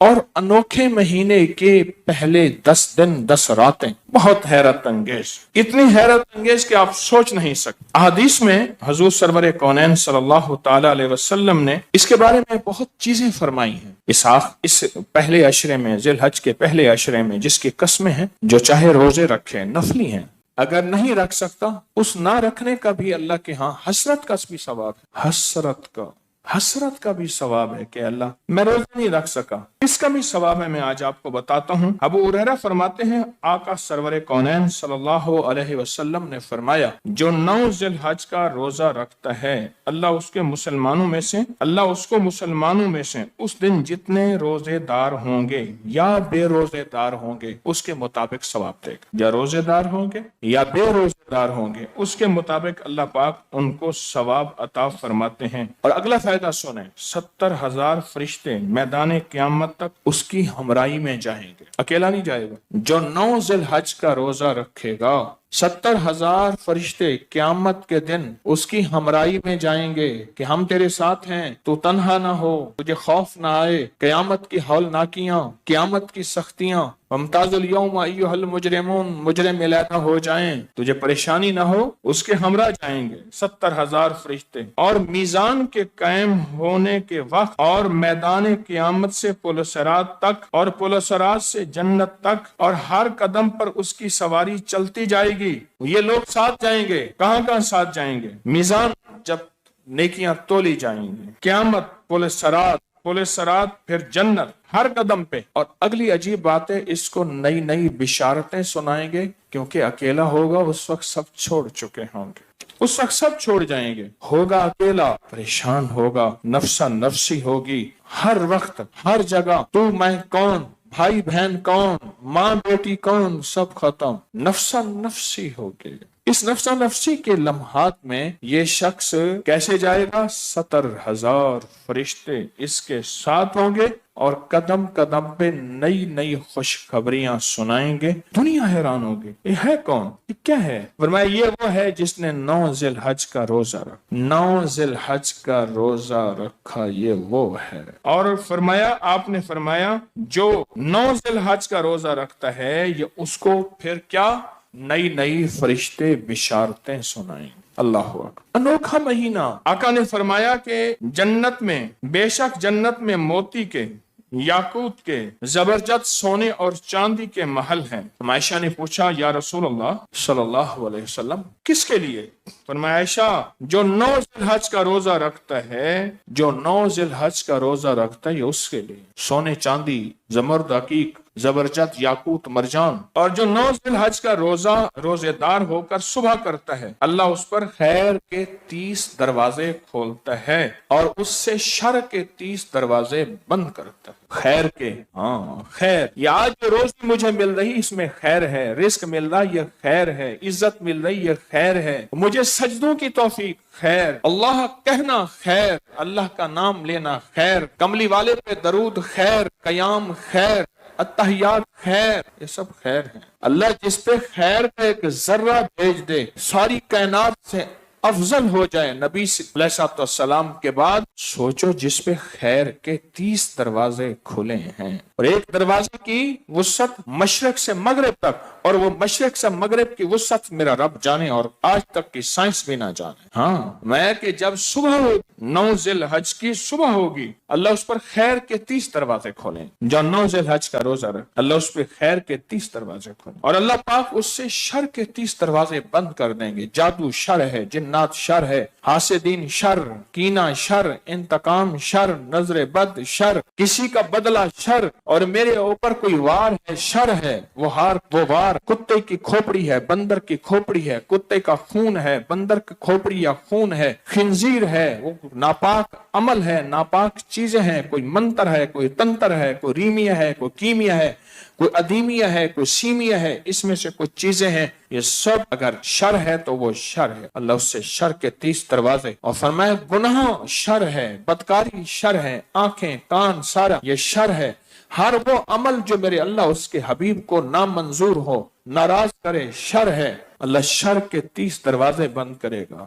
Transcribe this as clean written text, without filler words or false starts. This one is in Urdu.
اور انوکھے مہینے کے پہلے 10 دن 10 راتیں بہت حیرت انگیز، اتنی حیرت انگیز کہ آپ سوچ نہیں سکتے۔ احادیث میں حضور سرور کونین صلی اللہ تعالی علیہ وسلم نے اس کے بارے میں بہت چیزیں فرمائی ہیں۔ اس پہلے عشرے میں، ذی الحج کے پہلے عشرے میں، جس کی قسمیں ہیں، جو چاہے روزے رکھے، نفلی ہیں، اگر نہیں رکھ سکتا اس نہ رکھنے کا بھی اللہ کے ہاں حسرت کا بھی ثواب ہے، حسرت کا بھی ثواب ہے کہ اللہ میں روزہ نہیں رکھ سکا، اس کا بھی ثواب ہے۔ میں آج آپ کو بتاتا ہوں۔ ابو ہریرہ فرماتے ہیں آقا سرور کونین صلی اللہ علیہ وسلم نے فرمایا، جو 9 ذی الحج کا روزہ رکھتا ہے، اللہ اس کو مسلمانوں میں سے اس دن جتنے روزے دار ہوں گے یا بے روزے دار ہوں گے اس کے مطابق ثواب دے گا، یا روزے دار ہوں گے یا بے روزے دار ہوں گے اس کے مطابق اللہ پاک ان کو ثواب عطا فرماتے ہیں۔ اور اگلا فائدہ سنیں، 70,000 فرشتے میدان قیامت تک اس کی ہمراہی میں جائیں گے، اکیلا نہیں جائے گا۔ جو 9 ذی الحج کا روزہ رکھے گا، 70,000 فرشتے قیامت کے دن اس کی ہمراہی میں جائیں گے کہ ہم تیرے ساتھ ہیں، تو تنہا نہ ہو، تجھے خوف نہ آئے، قیامت کی ہولناکیاں، قیامت کی سختیاں، وامتاز اليوم ایھا المجرمون، مجرم علیحدہ ہو جائیں، تجھے پریشانی نہ ہو، اس کے ہمراہ جائیں گے 70,000 فرشتے۔ اور میزان کے قائم ہونے کے وقت اور میدان قیامت سے پل صراط تک اور پل صراط سے جنت تک اور ہر قدم پر اس کی سواری چلتی جائے گی، یہ لوگ ساتھ جائیں گے۔ کہاں ساتھ جائیں گے؟ میزان جب نیکیاں تولی جائیں گی، قیامت، پل صراط، پھر جنت، ہر قدم پہ۔ اور اگلی عجیب بات ہے، اس کو نئی بشارتیں سنائیں گے، کیونکہ اکیلا ہوگا، اس وقت سب چھوڑ چکے ہوں گے، اس وقت سب چھوڑ جائیں گے، ہوگا اکیلا، پریشان ہوگا، نفسا نفسی ہوگی، ہر وقت ہر جگہ تو میں کون، بھائی بہن کون، ماں بیٹی کون، سب ختم، نفسا نفسی ہوگی۔ اس نفسا نفسی کے لمحات میں یہ شخص کیسے جائے گا؟ 70,000 فرشتے اس کے ساتھ ہوں گے اور قدم قدم پہ نئی خوشخبریاں سنائیں گے۔ دنیا حیران ہوگی، یہ ہے کون، یہ کیا ہے؟ فرمایا یہ وہ ہے جس نے 9 ذی الحج کا روزہ رکھا، 9 ذی الحج کا روزہ رکھا، یہ وہ ہے۔ اور فرمایا، آپ نے فرمایا جو 9 ذی الحج کا روزہ رکھتا ہے، یہ اس کو پھر کیا؟ نئی فرشتے بشارتیں سنائیں۔ اللہ اکبر، انوکھا مہینہ۔ آقا نے فرمایا کہ جنت میں، بے شک جنت میں موتی کے، یاقوت کے، زبرجد سونے اور چاندی کے محل ہیں۔ عائشہ نے پوچھا یا رسول اللہ صلی اللہ علیہ وسلم کس کے لیے؟ فرمایا عائشہ جو 9 ذی الحج کا روزہ رکھتا ہے، جو 9 ذی الحج کا روزہ رکھتا ہے، یہ اس کے لیے سونے چاندی، زمرد، عقیق، زبرجد، یاقوت، مرجان۔ اور جو 9 ذی الحج کا روزے دار ہو کر صبح کرتا ہے، اللہ اس پر خیر کے 30 دروازے کھولتا ہے اور اس سے شر کے 30 دروازے بند کرتا ہے۔ خیر کے، خیر، یہ آج جو روزی مجھے مل رہی، اس میں خیر ہے، رزق مل رہا یہ خیر ہے، عزت مل رہی یہ خیر ہے، مجھے سجدوں کی توفیق خیر، اللہ کہنا خیر، اللہ کا نام لینا خیر، کملی والے پہ درود خیر، قیام خیر، التحیات خیر، یہ سب خیر ہے۔ اللہ جس پہ خیر کا ایک ذرہ بھیج دے، ساری کائنات سے افضل ہو جائے نبی علیہ السلام کے بعد، سوچو جس پہ خیر کے 30 دروازے کھلے ہیں، اور ایک دروازے کی وسعت مشرق سے مغرب تک، اور وہ مشرق سے مغرب کی وسعت میرا رب جانے اور آج تک کی سائنس بھی نہ جانے۔ میں کہ جب صبح ہوگی، 9 ذی الحج کی صبح ہوگی، اللہ اس پر خیر کے 30 دروازے کھولیں۔ جو 9 ذی الحج کا روزہ رکھ، اللہ اس پہ خیر کے 30 دروازے کھولیں، اور اللہ پاک اس سے شر کے 30 دروازے بند کر دیں گے۔ جادو شر ہے، جنات شر ہے، حاسدین شر، کینہ شر، انتقام شر، نظر بد شر، کسی کا بدلہ شر، اور میرے اوپر کوئی وار ہے شر ہے، وہ وار کتے کی کھوپڑی ہے، بندر کی کھوپڑی ہے، کتے کا خون ہے، بندر کی کھوپڑی یا خون ہے، خنزیر ہے، وہ ناپاک عمل ہے، ناپاک چیزیں ہیں، کوئی منتر ہے، کوئی تنتر ہے، کوئی ریمیہ ہے، کوئی کیمیا ہے، کوئی ادیمیہ ہے، کوئی سیمیہ ہے، اس میں سے کچھ چیزیں ہیں، یہ سب اگر شر ہے تو وہ شر ہے، اللہ اس سے شر کے 30 دروازے۔ اور فرمایا گناہ شر ہے، بدکاری شر ہے، آنکھیں، کان، سارا یہ شر ہے، ہر وہ عمل جو میرے اللہ اس کے حبیب کو نامنظور ہو، ناراض کرے، شر ہے، اللہ شر کے 30 دروازے بند کرے گا۔